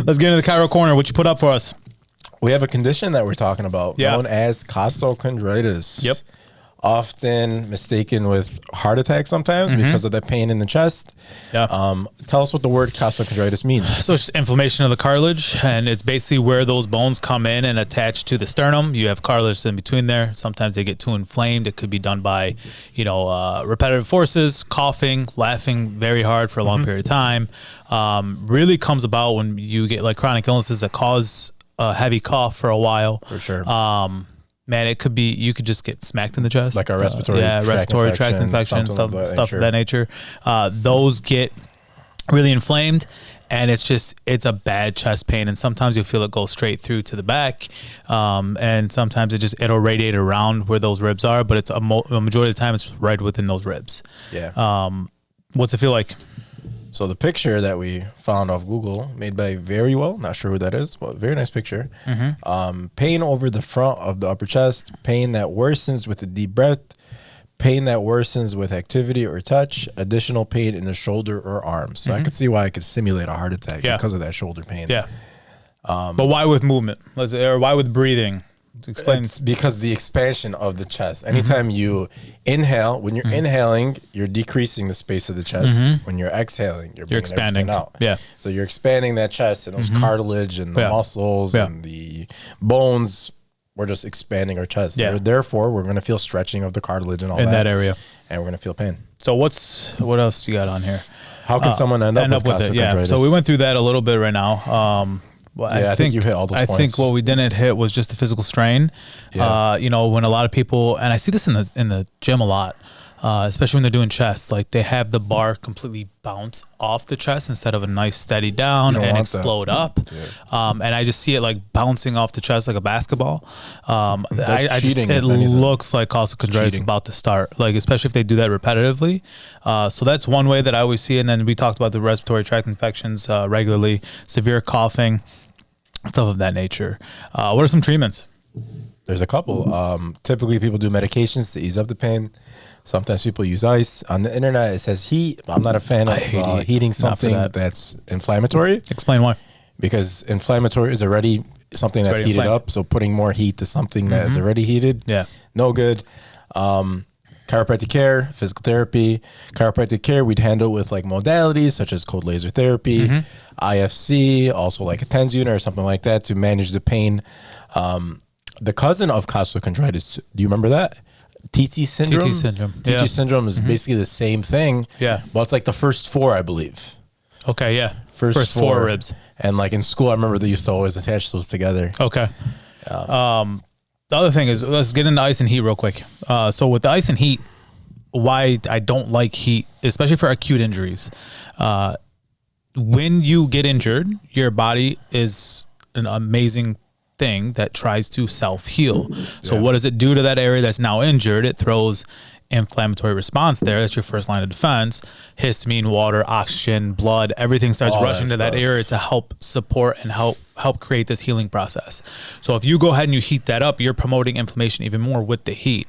Let's get into the Chiro Corner. What you put up for us? We have a condition that we're talking about known as costochondritis. Yep. Often mistaken with heart attack sometimes because of the pain in the chest. Yeah. Tell us what the word costochondritis means. So it's inflammation of the cartilage, and it's basically where those bones come in and attach to the sternum. You have cartilage in between there. Sometimes they get too inflamed. It could be done by, repetitive forces, coughing, laughing very hard for a long period of time. Really comes about when you get like chronic illnesses that cause a heavy cough for a while. For sure. Man, it could be, you could just get smacked in the chest. Like a respiratory tract infection, stuff of that nature. Those get really inflamed, and it's a bad chest pain. And sometimes you'll feel it go straight through to the back. And sometimes it'll radiate around where those ribs are, but it's a majority of the time it's right within those ribs. Yeah. What's it feel like? So the picture that we found off Google, made by Very Well, not sure who that is, but very nice picture. Pain over the front of the upper chest, pain that worsens with a deep breath, pain that worsens with activity or touch, additional pain in the shoulder or arms. So I could see why I could simulate a heart attack because of that shoulder pain. Yeah. But why with movement? Or why with breathing? Explain. It's because the expansion of the chest. Anytime you inhale, when you're inhaling, you're decreasing the space of the chest. When you're exhaling, you're expanding out. Yeah. So you're expanding that chest, and those cartilage and the muscles and the bones. We're just expanding our chest. Yeah. Therefore, we're going to feel stretching of the cartilage and all in that area, and we're going to feel pain. So what else you got on here? How can someone end up with it? Yeah. So we went through that a little bit right now. Well, I think you hit all those points. I think what we didn't hit was just the physical strain. Yeah. When a lot of people, and I see this in the gym a lot, especially when they're doing chest, like they have the bar completely bounce off the chest instead of a nice steady down and explode up. Yeah. And I just see it like bouncing off the chest like a basketball. It looks like costochondritis is about to start, like especially if they do that repetitively. So that's one way that I always see. And then we talked about the respiratory tract infections regularly, severe coughing, stuff of that nature. What are some treatments? There's a couple. Typically people do medications to ease up the pain. Sometimes people use ice. On the internet, it says heat. I'm not a fan of heating something that's inflammatory. Explain why. Because inflammatory is already something that's heated up. So putting more heat to something that is already heated, no good. Chiropractic care, physical therapy. Chiropractic care, we'd handle with like modalities such as cold laser therapy, IFC, also like a TENS unit or something like that to manage the pain. The cousin of costochondritis, do you remember that? TT syndrome. TT syndrome is basically the same thing. Yeah. Well, it's like the first four, I believe. Okay, yeah. First four ribs. And like in school, I remember they used to always attach those together. Okay. The other thing is, let's get into ice and heat real quick. So with the ice and heat, why I don't like heat, especially for acute injuries. When you get injured, your body is an amazing thing that tries to self-heal. So what does it do to that area that's now injured? It throws inflammatory response there. That's your first line of defense. Histamine, water, oxygen, blood, everything starts rushing to that area to help support and help create this healing process. So if you go ahead and you heat that up, you're promoting inflammation even more with the heat.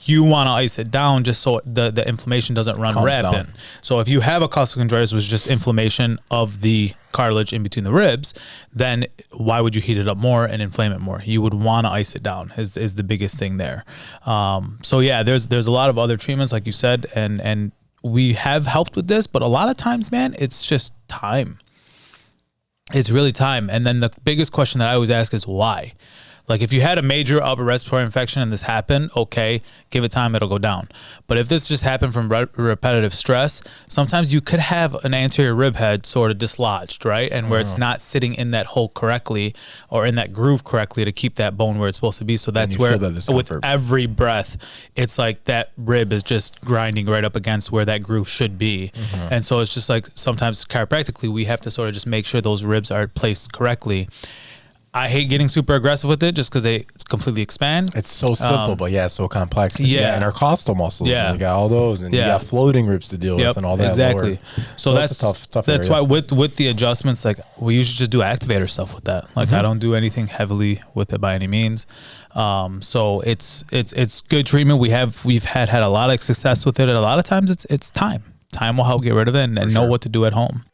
You want to ice it down just so the inflammation doesn't run rampant. So if you have a costochondritis, which is just inflammation of the cartilage in between the ribs, then why would you heat it up more and inflame it more? You would want to ice it down is the biggest thing there. So yeah, there's a lot of other treatments like you said, and we have helped with this, but a lot of times, man, it's just time. It's really time. And then the biggest question that I always ask is why? Like if you had a major upper respiratory infection and this happened, okay, give it time, it'll go down. But if this just happened from repetitive stress, sometimes you could have an anterior rib head sort of dislodged, right? And where it's not sitting in that hole correctly or in that groove correctly to keep that bone where it's supposed to be. So that's where with every breath, it's like that rib is just grinding right up against where that groove should be. And so it's just like sometimes chiropractically, we have to sort of just make sure those ribs are placed correctly. I hate getting super aggressive with it just because they completely expand. It's so simple, but so complex. Yeah, intercostal muscles. Yeah, you got all those, and you got floating ribs to deal with, and all that. Exactly. Lower. So that's a tough. That's area. Why with the adjustments, like we usually just do activator stuff with that. Like I don't do anything heavily with it by any means. So it's good treatment. We've had a lot of success with it, and a lot of times it's time. Time will help get rid of it and know what to do at home.